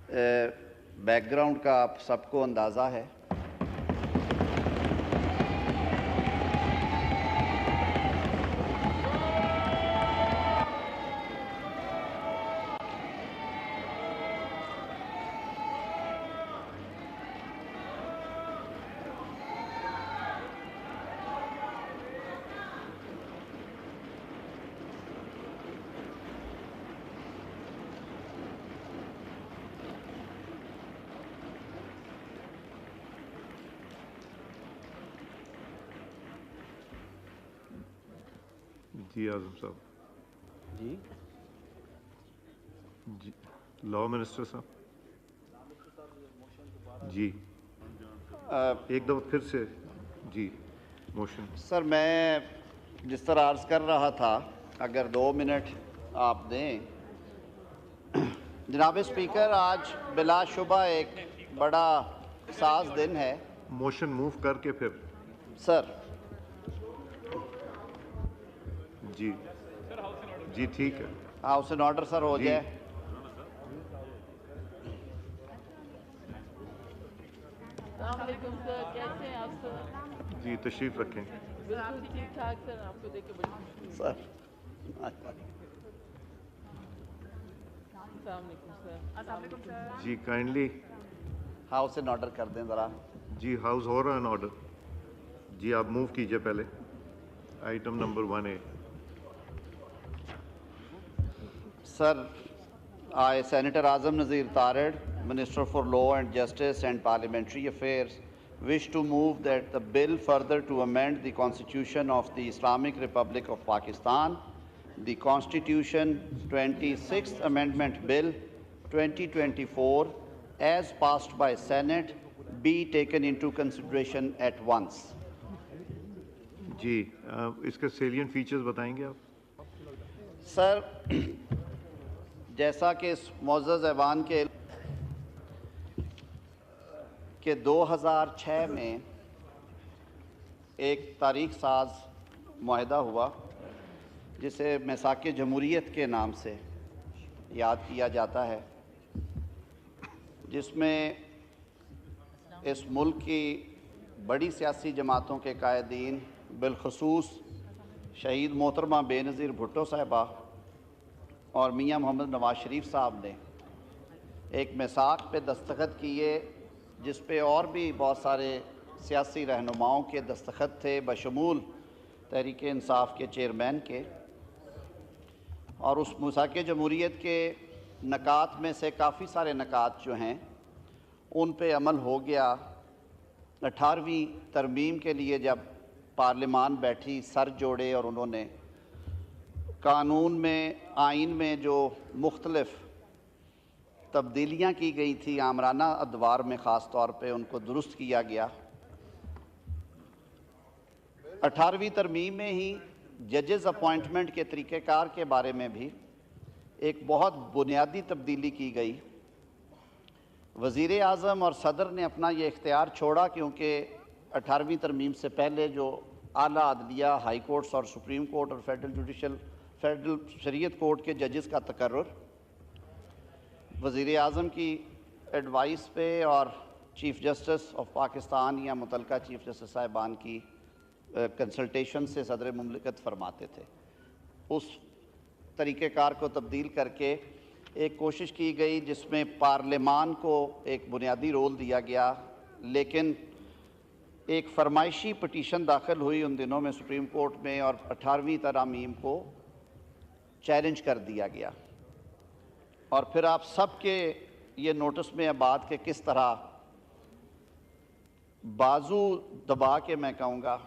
Back ground کا آپ سب کو اندازہ ہے. جی اعظم صاحب. جی جی لاء منسٹر صاحب. جی ایک دفعہ پھر سے. جی موشن. سر میں جس طرح عرض کر رہا تھا اگر 2 منٹ آپ دیں. جناب اسپیکر آج بلا شبہ ایک بڑا ساز دن ہے. موشن موو کر کے پھر. سر جی جی ٹھیک ہے. ہاؤس ان آرڈر سر ہو جائے. السلام علیکم سر، کیسے ہیں آپ سر؟ جی تشریف رکھیں. بالکل ٹھیک ٹھاک سر، آپ کو دیکھ کے بڑی خوشی ہوئی. سر السلام علیکم سر. جی کائنڈلی. ہاؤس ان آرڈر کر دیں ذرا. جی ہاؤس ہو رہا ہے آرڈر. جی آپ موو کیجئے پہلے item number 1A. Sir, I, Senator Azam Nazir Tarid, Minister for Law and Justice and Parliamentary Affairs, wish to move that the bill further to amend the Constitution of the Islamic Republic of Pakistan, the Constitution 26th Amendment Bill 2024, as passed by Senate, be taken into consideration at once. جی اس کے saline features بتائیں گے آپ؟ سر جیسا کہ اس معزز ایوان کے 2006 میں ایک تاریخ ساز معاہدہ ہوا جسے میثاق جمہوریت کے نام سے یاد کیا جاتا ہے، جس میں اس ملک کی بڑی سیاسی جماعتوں کے قائدین بالخصوص شہید محترمہ بے نظیر بھٹو صاحبہ اور میاں محمد نواز شریف صاحب نے ایک میثاق پہ دستخط کیے، جس پہ اور بھی بہت سارے سیاسی رہنماؤں کے دستخط تھے بشمول تحریک انصاف کے چیئرمین کے. اور اس میثاق جمہوریت کے نکات میں سے کافی سارے نکات جو ہیں ان پہ عمل ہو گیا. 18ویں ترمیم کے لیے جب پارلیمان بیٹھی سر جوڑے اور انہوں نے قانون میں آئین میں جو مختلف تبدیلیاں کی گئی تھی آمرانہ ادوار میں خاص طور پہ ان کو درست کیا گیا. 18ویں ترمیم میں ہی ججز اپوائنٹمنٹ کے طریقہ کار کے بارے میں بھی ایک بہت بنیادی تبدیلی کی گئی. وزیر اعظم اور صدر نے اپنا یہ اختیار چھوڑا کیونکہ 18ویں ترمیم سے پہلے جو اعلیٰ عدلیہ، ہائی کورٹس اور سپریم کورٹ اور فیڈرل شریعت کورٹ کے ججز کا تقرر وزیر اعظم کی ایڈوائس پہ اور چیف جسٹس آف پاکستان یا متعلقہ چیف جسٹس صاحبان کی کنسلٹیشن سے صدر مملکت فرماتے تھے. اس طریقہ کار کو تبدیل کر کے ایک کوشش کی گئی جس میں پارلیمان کو ایک بنیادی رول دیا گیا، لیکن ایک فرمائشی پٹیشن داخل ہوئی ان دنوں میں سپریم کورٹ میں اور 18ویں ترامیم کو چیلنج کر دیا گیا. اور پھر آپ سب کے یہ نوٹس میں بات کہ کس طرح بازو دبا کے میں کہوں گا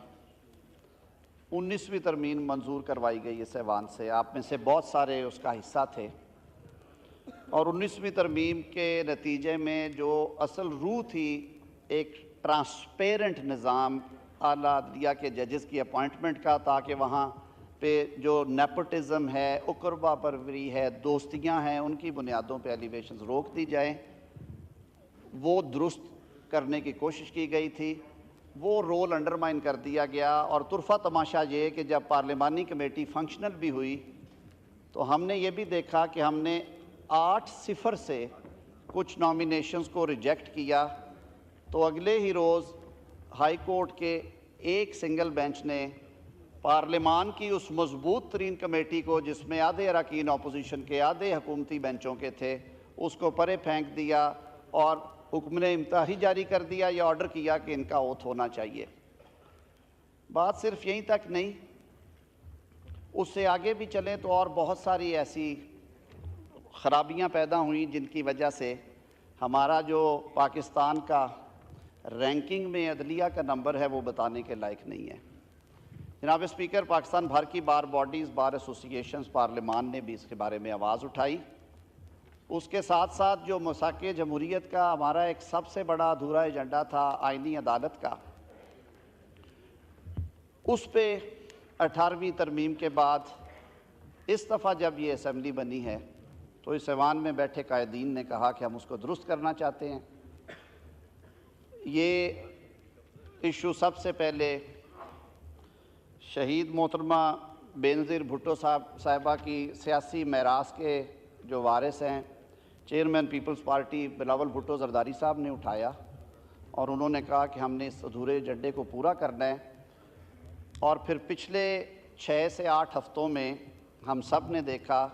19ویں ترمیم منظور کروائی گئی اس ایوان سے. آپ میں سے بہت سارے اس کا حصہ تھے اور 19ویں ترمیم کے نتیجے میں جو اصل روح تھی ایک ٹرانسپیرنٹ نظام اعلیٰ عدلیہ کے ججز کی اپوائنٹمنٹ کا، تاکہ وہاں پہ جو نیپوٹزم ہے، اقربا پروری ہے، دوستیاں ہیں، ان کی بنیادوں پہ ایلیویشنز روک دی جائیں، وہ درست کرنے کی کوشش کی گئی تھی. وہ رول انڈرمائن کر دیا گیا. اور طرفہ تماشا یہ کہ جب پارلیمانی کمیٹی فنکشنل بھی ہوئی تو ہم نے یہ بھی دیکھا کہ ہم نے 8-0 سے کچھ نامینیشنز کو ریجیکٹ کیا تو اگلے ہی روز ہائی کورٹ کے ایک سنگل بینچ نے پارلیمان کی اس مضبوط ترین کمیٹی کو، جس میں آدھے اراکین اپوزیشن کے آدھے حکومتی بینچوں کے تھے، اس کو پرے پھینک دیا اور حکم امتناعی جاری کر دیا یا آرڈر کیا کہ ان کا اوتھ ہونا چاہیے۔ بات صرف یہیں تک نہیں، اس سے آگے بھی چلیں تو اور بہت ساری ایسی خرابیاں پیدا ہوئیں جن کی وجہ سے ہمارا جو پاکستان کا رینکنگ میں عدلیہ کا نمبر ہے وہ بتانے کے لائق نہیں ہے۔ جناب اسپیکر، پاکستان بھر کی بار باڈیز، بار ایسوسییشنز، پارلیمان نے بھی اس کے بارے میں آواز اٹھائی۔ اس کے ساتھ ساتھ جو مساق جمہوریت کا ہمارا ایک سب سے بڑا ادھورا ایجنڈا تھا آئینی عدالت کا، اس پہ 18ویں ترمیم کے بعد اس دفعہ جب یہ اسمبلی بنی ہے تو اس ایوان میں بیٹھے قائدین نے کہا کہ ہم اس کو درست کرنا چاہتے ہیں۔ یہ ایشو سب سے پہلے شہید محترمہ بینظیر بھٹو صاحبہ کی سیاسی میراث کے جو وارث ہیں، chairman peoples party Bilawal Bhutto Zardari صاحب نے اٹھایا، اور انہوں نے کہا کہ ہم نے اس ادھورے ایجنڈے کو پورا کرنا ہے۔ اور پھر پچھلے 6 سے 8 ہفتوں میں ہم سب نے دیکھا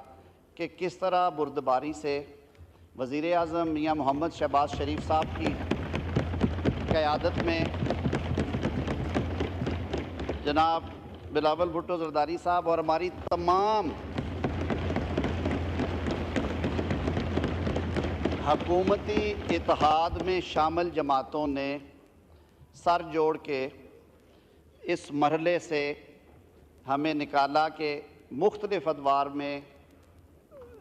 کہ کس طرح بردباری سے وزیر اعظم میاں محمد شہباز شریف صاحب کی قیادت میں جناب بلاول بھٹو زرداری صاحب اور ہماری تمام حکومتی اتحاد میں شامل جماعتوں نے سر جوڑ کے اس مرحلے سے ہمیں نکالا کہ مختلف ادوار میں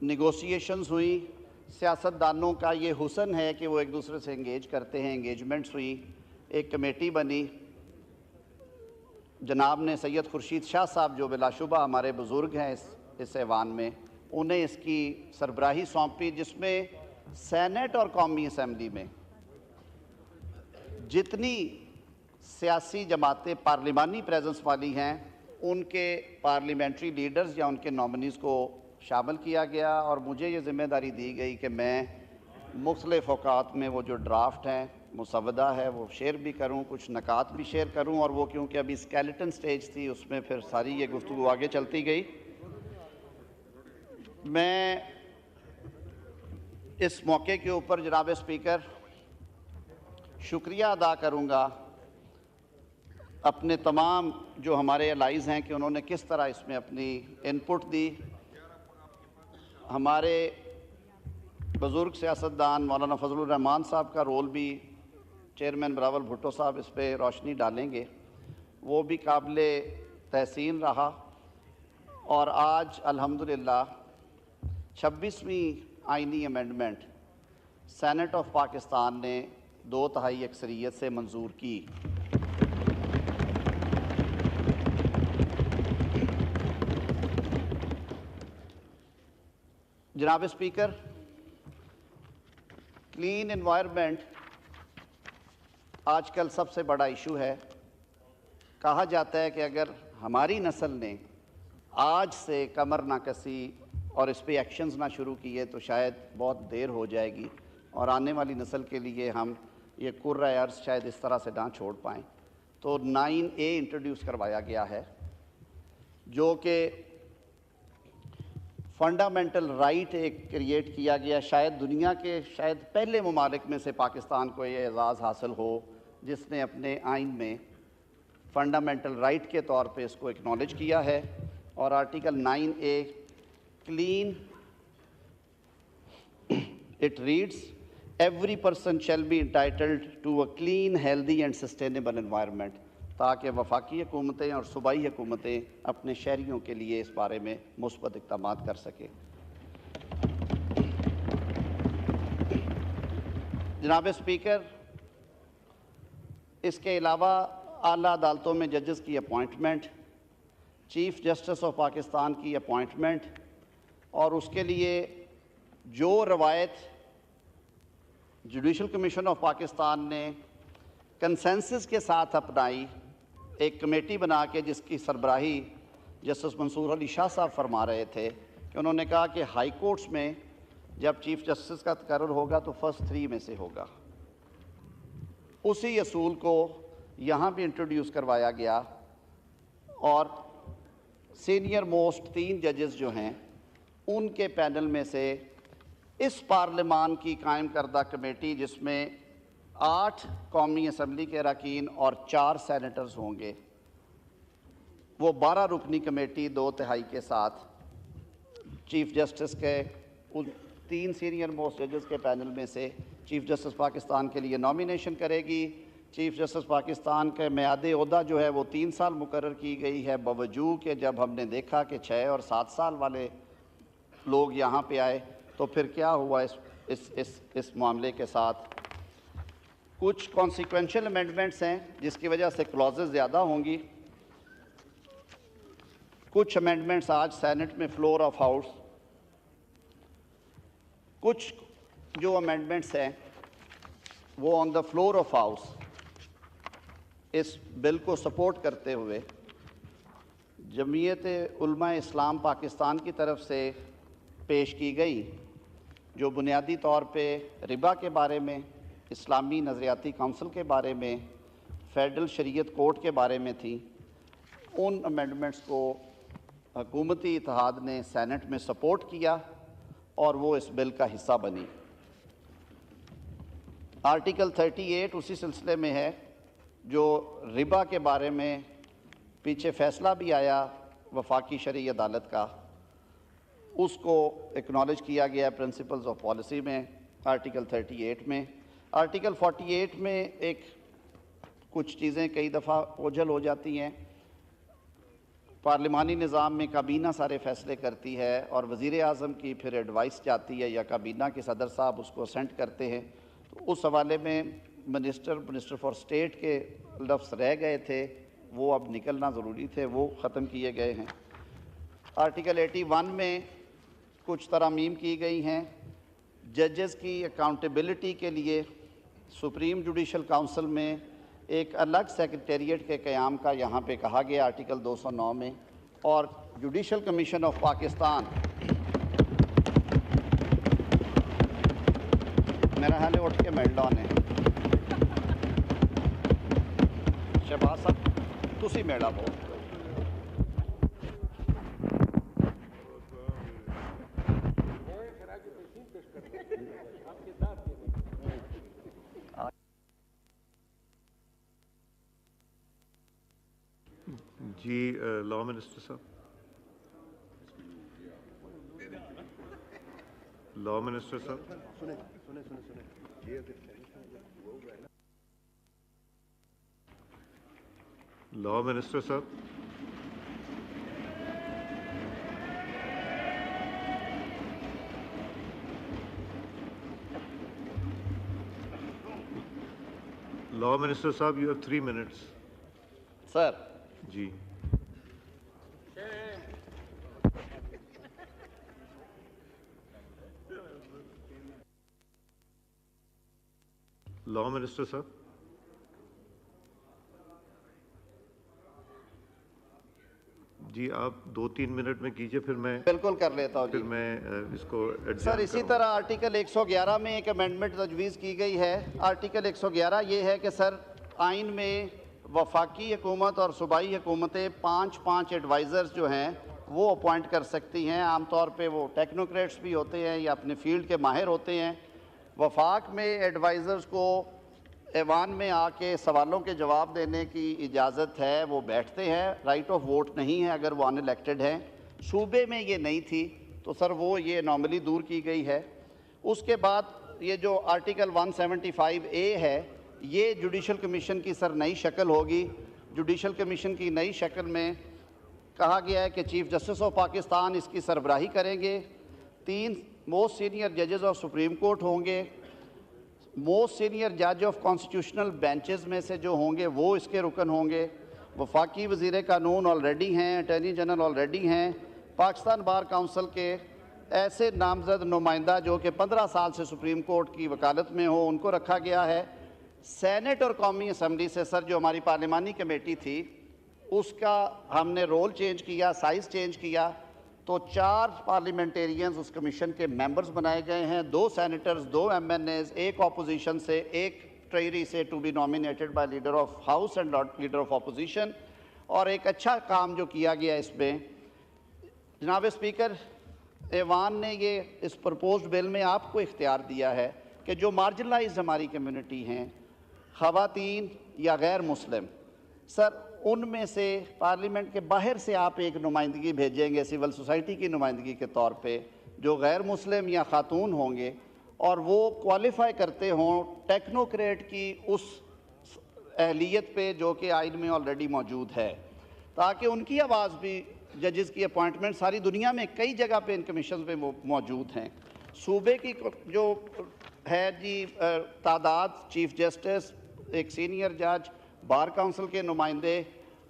نیگوسیشنز ہوئی۔ سیاستدانوں کا یہ حسن ہے کہ وہ ایک دوسرے سے انگیج کرتے ہیں، انگیجمنٹس ہوئی، ایک کمیٹی بنی۔ جناب نے سید خورشید شاہ صاحب جو بلا شبہ ہمارے بزرگ ہیں اس ایوان میں، انہیں اس کی سربراہی سونپی، جس میں سینٹ اور قومی اسمبلی میں جتنی سیاسی جماعتیں پارلیمانی پریزنس والی ہیں ان کے پارلیمنٹری لیڈرز یا ان کے نامنیز کو شامل کیا گیا، اور مجھے یہ ذمہ داری دی گئی کہ میں مختلف اوقات میں وہ جو ڈرافٹ ہیں، مسودہ ہے، وہ شیئر بھی کروں، کچھ نکات بھی شیئر کروں، اور وہ کیونکہ ابھی اسکیلیٹن سٹیج تھی اس میں پھر ساری یہ گفتگو آگے چلتی گئی۔ میں اس موقع کے اوپر جناب اسپیکر شکریہ ادا کروں گا اپنے تمام جو ہمارے الائز ہیں کہ انہوں نے کس طرح اس میں اپنی انپٹ دی۔ ہمارے بزرگ سیاستدان مولانا فضل الرحمان صاحب کا رول بھی چیئرمین بلاول بھٹو صاحب اس پہ روشنی ڈالیں گے، وہ بھی قابل تحسین رہا، اور آج الحمدللہ 26ویں آئینی امینڈمنٹ سینٹ آف پاکستان نے 2/3 اکثریت سے منظور کی۔ جناب اسپیکر، کلین انوائرمنٹ آج کل سب سے بڑا ایشو ہے۔ کہا جاتا ہے کہ اگر ہماری نسل نے آج سے کمر نہ کسی اور اس پہ ایکشنز نہ شروع کیے تو شاید بہت دیر ہو جائے گی، اور آنے والی نسل کے لیے ہم یہ کرۂ ارض شاید اس طرح سے نہ چھوڑ پائیں۔ تو 9A انٹروڈیوس کروایا گیا ہے، جو کہ فنڈامنٹل رائٹ ایک کریٹ کیا گیا، شاید دنیا کے پہلے ممالک میں سے پاکستان کو یہ اعزاز حاصل ہو جس نے اپنے آئین میں فنڈامنٹل رائٹ کے طور پہ اس کو اکنالج کیا ہے۔ اور article 9A clean, it reads, every person shall be entitled to a clean, healthy and sustainable environment، تاکہ وفاقی حکومتیں اور صوبائی حکومتیں اپنے شہریوں کے لیے اس بارے میں مثبت اقدامات کر سکیں۔ جناب اسپیکر، اس کے علاوہ اعلیٰ عدالتوں میں ججز کی appointment, chief justice of Pakistan کی اپوائنٹمنٹ، اور اس کے لیے جو روایت جوڈیشل کمیشن آف پاکستان نے کنسنسس کے ساتھ اپنائی، ایک کمیٹی بنا کے جس کی سربراہی جسٹس منصور علی شاہ صاحب فرما رہے تھے کہ انہوں نے کہا کہ ہائی کورٹس میں جب چیف جسٹس کا تقرر ہوگا تو فرسٹ 3 میں سے ہوگا. اسی اصول کو یہاں بھی انٹروڈیوس کروایا گیا اور سینئر موسٹ 3 ججز جو ہیں ان کے پینل میں سے اس پارلیمان کی قائم کردہ کمیٹی جس میں 8 قومی اسمبلی کے اراکین اور 4 سینیٹرز ہوں گے، وہ 12 رکنی کمیٹی 2/3 کے ساتھ چیف جسٹس کے ان 3 سینئر موسٹ ججز کے پینل میں سے چیف جسٹس پاکستان کے لیے نامینیشن کرے گی. چیف جسٹس پاکستان کے میعاد عہدہ جو ہے وہ 3 سال مقرر کی گئی ہے، باوجود کہ جب ہم نے دیکھا کہ 6 اور 7 سال والے لوگ یہاں پہ آئے تو پھر کیا ہوا اس معاملے کے ساتھ. کچھ کانسیکوینشل امینڈمنٹس ہیں جس کی وجہ سے کلازز زیادہ ہوں گی. کچھ امینڈمنٹس آج سینٹ میں فلور آف ہاؤس، کچھ جو امینڈمنٹس ہیں وہ آن دا فلور آف ہاؤس اس بل کو سپورٹ کرتے ہوئے جمعیت علماء اسلام پاکستان کی طرف سے پیش کی گئی، جو بنیادی طور پہ ربا کے بارے میں، اسلامی نظریاتی کونسل کے بارے میں، فیڈرل شریعت کورٹ کے بارے میں تھی. ان امینڈمنٹس کو حکومتی اتحاد نے سینٹ میں سپورٹ کیا اور وہ اس بل کا حصہ بنی. آرٹیکل 38 اسی سلسلے میں ہے جو ربا کے بارے میں پیچھے فیصلہ بھی آیا وفاقی شرعی عدالت کا، اس کو اکنالج کیا گیا پرنسپلز آف پالیسی میں آرٹیکل 38 میں. آرٹیکل 48 میں کچھ چیزیں کئی دفعہ اوجھل ہو جاتی ہیں. پارلیمانی نظام میں کابینہ سارے فیصلے کرتی ہے اور وزیر اعظم کی پھر ایڈوائس جاتی ہے یا کابینہ کے صدر صاحب اس کو اسینٹ کرتے ہیں. تو اس حوالے میں منسٹر فار اسٹیٹ کے لفظ رہ گئے تھے، وہ اب نکلنا ضروری تھے، وہ ختم کیے گئے ہیں. آرٹیکل 81 میں کچھ ترامیم کی گئی ہیں. ججز کی اکاؤنٹیبلٹی کے لیے سپریم جوڈیشل کونسل میں ایک الگ سیکریٹریٹ کے قیام کا یہاں پہ کہا گیا آرٹیکل 209 میں. اور جوڈیشل کمیشن آف پاکستان، میرا حال ہے اٹھ کے میل ڈاؤن ہے شہباز صاحب تسی میڑا بہت جی. لا منسٹر صاحب، لا منسٹر صاحب، لا منسٹر صاحب، لا منسٹر صاحب یو ہیو 3 minutes. سر. جی. لا منسٹر صاحب. جی آپ 2-3 منٹ میں کیجئے، پھر میں بالکل کر لیتا ہوں. پھر میں اس کو سر اسی طرح آرٹیکل 111 میں ایک امینڈمنٹ تجویز کی گئی ہے. آرٹیکل 111 یہ ہے کہ سر آئین میں وفاقی حکومت اور صوبائی حکومتیں 5 ایڈوائزرز جو ہیں وہ اپوائنٹ کر سکتی ہیں. عام طور پہ وہ ٹیکنوکریٹس بھی ہوتے ہیں یا اپنے فیلڈ کے ماہر ہوتے ہیں. وفاق میں ایڈوائزرز کو ایوان میں آ کے سوالوں کے جواب دینے کی اجازت ہے، وہ بیٹھتے ہیں، رائٹ آف ووٹ نہیں ہے اگر وہ ان الیکٹڈ ہیں. صوبے میں یہ نہیں تھی تو سر وہ یہ نارملی دور کی گئی ہے. اس کے بعد یہ جو آرٹیکل 175A ہے یہ جوڈیشل کمیشن کی سر نئی شکل ہوگی. جوڈیشل کمیشن کی نئی شکل میں کہا گیا ہے کہ چیف جسٹس آف پاکستان اس کی سربراہی کریں گے. 3 موسٹ سینئر ججز آف سپریم کورٹ ہوں گے. موسٹ سینئر جج آف کانسٹیٹیوشنل بینچز میں سے جو ہوں گے وہ اس کے رکن ہوں گے. وفاقی وزیر قانون آلریڈی ہیں، اٹارنی جنرل آلریڈی ہیں. پاکستان بار کونسل کے ایسے نامزد نمائندہ جو کہ 15 سال سے سپریم کورٹ کی وکالت میں ہو ان کو رکھا گیا ہے. سینٹ اور قومی اسمبلی سے سر جو ہماری پارلیمانی کمیٹی تھی اس کا ہم نے رول چینج کیا، سائز چینج کیا. تو 4 پارلیمنٹیرینز اس کمیشن کے ممبرز بنائے گئے ہیں، 2 سینیٹرز، 2 MNAs، 1 اپوزیشن سے، 1 ٹریری سے to be nominated by leader of house and leader of opposition. اور ایک اچھا کام جو کیا گیا اس میں، جناب اسپیکر، ایوان نے یہ اس پرپوزڈ بل میں آپ کو اختیار دیا ہے کہ جو مارجنلائز ہماری کمیونٹی ہیں، خواتین یا غیر مسلم، سر ان میں سے پارلیمنٹ کے باہر سے آپ ایک نمائندگی بھیجیں گے سول سوسائٹی کی نمائندگی کے طور پہ، جو غیر مسلم یا خاتون ہوں گے اور وہ کوالیفائی کرتے ہوں ٹیکنوکریٹ کی اس اہلیت پہ جو کہ آئین میں آلریڈی موجود ہے، تاکہ ان کی آواز بھی، ججز کی اپوائنٹمنٹ ساری دنیا میں کئی جگہ پہ ان کمیشنز میں موجود ہیں. صوبے کی جو ہے جی تعداد، چیف جسٹس، ایک سینئر جج، بار کونسل کے نمائندے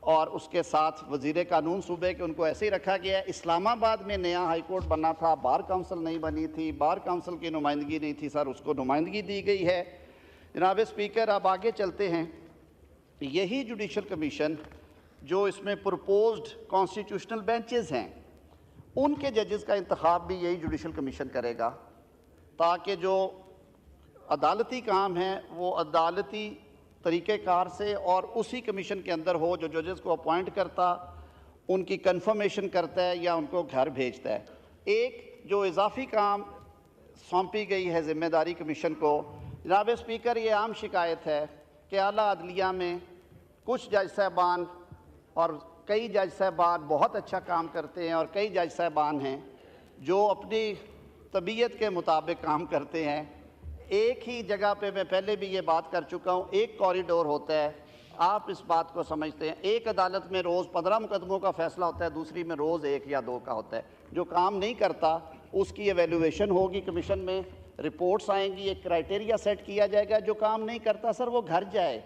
اور اس کے ساتھ وزیر قانون صوبے کے، ان کو ایسے ہی رکھا گیا ہے. اسلام آباد میں نیا ہائی کورٹ بنا تھا، بار کونسل نہیں بنی تھی، بار کونسل کی نمائندگی نہیں تھی، سر اس کو نمائندگی دی گئی ہے. جناب اسپیکر، اب آگے چلتے ہیں. یہی جوڈیشل کمیشن جو اس میں پرپوزڈ کانسٹیٹیوشنل بینچز ہیں، ان کے ججز کا انتخاب بھی یہی جوڈیشل کمیشن کرے گا، تاکہ جو عدالتی کام ہے وہ عدالتی طریقہ کار سے اور اسی کمیشن کے اندر ہو، جو ججز کو اپوائنٹ کرتا، ان کی کنفرمیشن کرتا ہے یا ان کو گھر بھیجتا ہے. ایک جو اضافی کام سونپی گئی ہے ذمہ داری کمیشن کو، جناب اسپیکر، یہ عام شکایت ہے کہ اعلیٰ عدلیہ میں کچھ جج صاحبان اور کئی جج صاحبان بہت اچھا کام کرتے ہیں اور کئی جج صاحبان ہیں جو اپنی طبیعت کے مطابق کام کرتے ہیں. ایک ہی جگہ پہ، میں پہلے بھی یہ بات کر چکا ہوں، ایک کوریڈور ہوتا ہے، آپ اس بات کو سمجھتے ہیں. ایک عدالت میں روز 15 مقدموں کا فیصلہ ہوتا ہے، دوسری میں روز 1 یا 2 کا ہوتا ہے. جو کام نہیں کرتا اس کی ایویلویشن ہوگی کمیشن میں، رپورٹس آئیں گی، ایک کرائٹیریا سیٹ کیا جائے گا. جو کام نہیں کرتا سر وہ گھر جائے.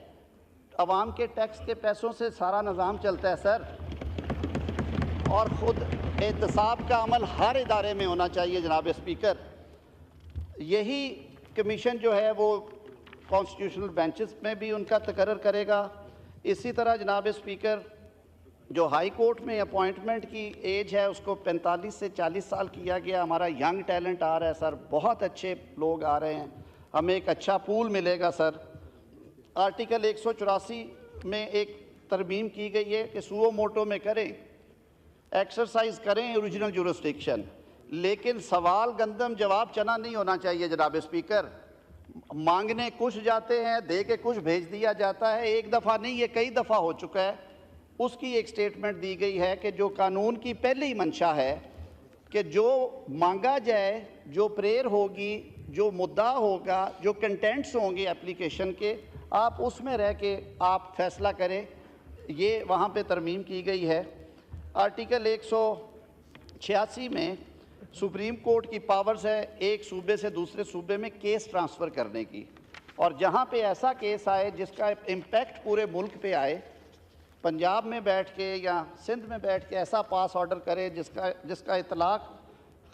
عوام کے ٹیکس کے پیسوں سے سارا نظام چلتا ہے سر، اور خود احتساب کا عمل ہر ادارے میں ہونا چاہیے. جناب اسپیکر، یہی کمیشن جو ہے وہ کانسٹیٹیوشنل بینچز میں بھی ان کا تقرر کرے گا. اسی طرح جناب اسپیکر، جو ہائی کورٹ میں اپوائنٹمنٹ کی ایج ہے اس کو 45 سے 40 سال کیا گیا. ہمارا ینگ ٹیلنٹ آ رہا ہے سر، بہت اچھے لوگ آ رہے ہیں، ہمیں ایک اچھا پول ملے گا سر. آرٹیکل 184 میں ایک ترمیم کی گئی ہے کہ سوو موٹو میں کریں، ایکسرسائز کریں اوریجنل جورسڈکشن، لیکن سوال گندم جواب چنا نہیں ہونا چاہیے. جناب اسپیکر، مانگنے کچھ جاتے ہیں، دے کے کچھ بھیج دیا جاتا ہے. ایک دفعہ نہیں، یہ کئی دفعہ ہو چکا ہے. اس کی ایک سٹیٹمنٹ دی گئی ہے کہ جو قانون کی پہلی منشا ہے کہ جو مانگا جائے، جو پریئر ہوگی، جو مدعا ہوگا، جو کنٹینٹس ہوں گے اپلیکیشن کے، آپ اس میں رہ کے آپ فیصلہ کریں. یہ وہاں پہ ترمیم کی گئی ہے. آرٹیکل 186 میں سپریم کورٹ کی پاورز ہے ایک صوبے سے دوسرے صوبے میں کیس ٹرانسفر کرنے کی، اور جہاں پہ ایسا کیس آئے جس کا امپیکٹ پورے ملک پہ آئے، پنجاب میں بیٹھ کے یا سندھ میں بیٹھ کے ایسا پاس آرڈر کرے جس کا اطلاق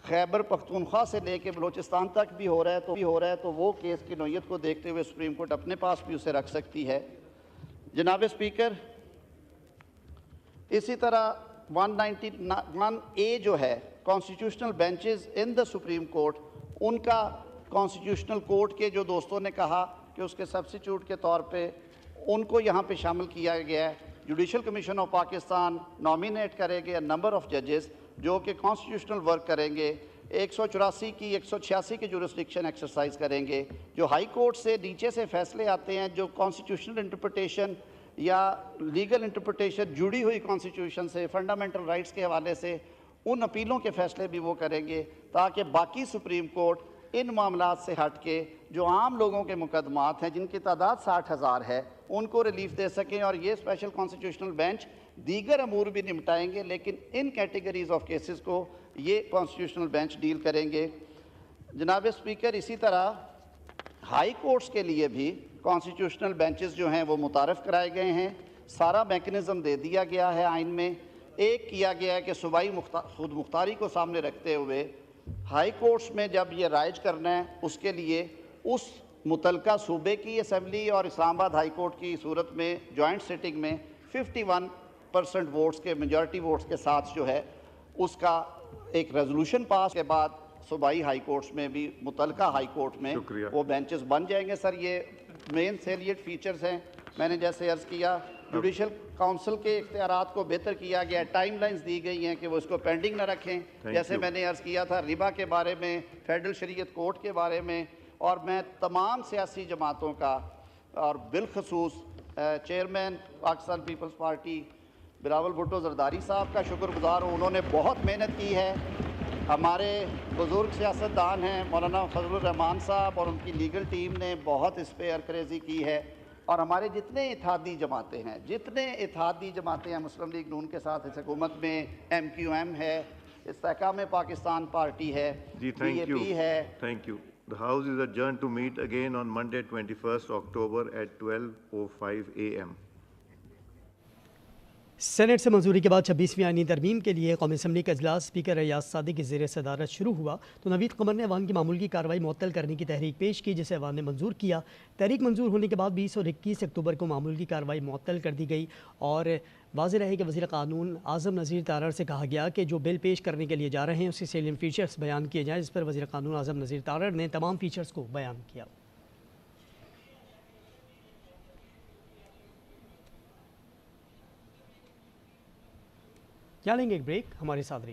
خیبر پختونخوا سے لے کے بلوچستان تک بھی ہو رہا ہے تو وہ کیس کی نوعیت کو دیکھتے ہوئے سپریم کورٹ اپنے پاس بھی اسے رکھ سکتی ہے. جناب اسپیکر، اسی طرح 191A جو ہے کانسٹیٹیوشنل بینچز ان دا سپریم کورٹ، ان کا کانسٹیٹیوشنل کورٹ کے جو دوستوں نے کہا کہ اس کے سبسٹیٹیوٹ کے طور پہ ان کو یہاں پہ شامل کیا گیا ہے. Judicial commission of Pakistan nominate کرے گے نمبر آف ججز جو کہ کانسٹیٹیوشنل ورک کریں گے، 184 کی 186 کی جورسڈکشن ایکسرسائز کریں گے. جو ہائی کورٹ سے نیچے سے فیصلے آتے ہیں، جو کانسٹیٹیوشنل انٹرپریٹیشن یا لیگل انٹرپریٹیشن جڑی ہوئی کانسٹیٹیوشن سے، فنڈامنٹل رائٹس کے حوالے سے، ان اپیلوں کے فیصلے بھی وہ کریں گے، تاکہ باقی سپریم کورٹ ان معاملات سے ہٹ کے جو عام لوگوں کے مقدمات ہیں جن کی تعداد 60,000 ہے ان کو ریلیف دے سکیں. اور یہ اسپیشل کانسٹیٹیوشنل بینچ دیگر امور بھی نمٹائیں گے، لیکن ان کیٹیگریز آف کیسز کو یہ کانسٹیٹیوشنل بینچ ڈیل کریں گے. جناب اسپیکر، اسی طرح ہائی کورٹس کے لیے بھی کانسٹیٹیوشنل بینچز جو ہیں وہ متعارف کرائے گئے ہیں. سارا میکنزم دے دیا گیا ہے آئین میں. ایک کیا گیا ہے کہ صوبائی خود مختاری کو سامنے رکھتے ہوئے ہائی کورٹس میں جب یہ رائج کرنا ہے، اس کے لیے اس متعلقہ صوبے کی اسمبلی اور اسلام آباد ہائی کورٹ کی صورت میں جوائنٹ سیٹنگ میں 51% ووٹس کے میجورٹی ووٹس کے ساتھ جو ہے اس کا ایک ریزولوشن پاس کے بعد صوبائی ہائی کورٹس میں بھی متعلقہ ہائی کورٹ میں شکریہ. وہ بینچز بن جائیں گے. سر یہ مین سیلیٹ فیچرز ہیں. میں نے جیسے عرض کیا جوڈیشل کاؤنسل کے اختیارات کو بہتر کیا گیا ہے, ٹائم لائنز دی گئی ہیں کہ وہ اس کو پینڈنگ نہ رکھیں. جیسے میں نے عرض کیا تھا ربا کے بارے میں, فیڈرل شریعت کورٹ کے بارے میں, اور میں تمام سیاسی جماعتوں کا اور بالخصوص chairman Pakistan peoples party Bilawal Bhutto Zardari صاحب کا شکر گزار ہوں. انہوں نے بہت محنت کی ہے. ہمارے بزرگ سیاستدان ہیں مولانا فضل الرحمان صاحب اور ان کی لیگل ٹیم نے بہت اس پہ عرقریزی کی ہے. اور ہمارے جتنے اتحادی جماعتیں ہیں مسلم لیگ نون کے ساتھ اس حکومت میں, ایم کیو ایم ہے, استحکام پاکستان پارٹی ہے, جی پی اے پی ہے. Thank you. The House is adjourned to meet again on Monday, 21st October at 12:05 a.m. Saint سے منظوری کے بعد 26ویں آئینی ترمیم کے لیے قومی اسمبلی کا اجلاس اسپیکر ریاض صادق کی زیر صدارت شروع ہوا تو نوید قمر نے ایوان کی معمول کی کارروائی معطل کرنے کی تحریک پیش کی, جسے ایوان نے منظور کیا. تحریک منظور ہونے کے بعد 20 اور 21 اکتوبر کو معمول کی کارروائی معطل کر دی گئی اور واضح رہے کہ وزیر قانون اعظم نذیر تارڑ سے کہا گیا کہ جو بل پیش کرنے کے لیے جا رہے ہیں اس کے سیلین فیچرز بیان کیے جائیں, جس پر وزیر قانون اعظم نذیر تارڑ نے تمام فیچرز کو بیان کیا. کیا لیں گے ایک بریک, ہمارے ساتھ رہیے.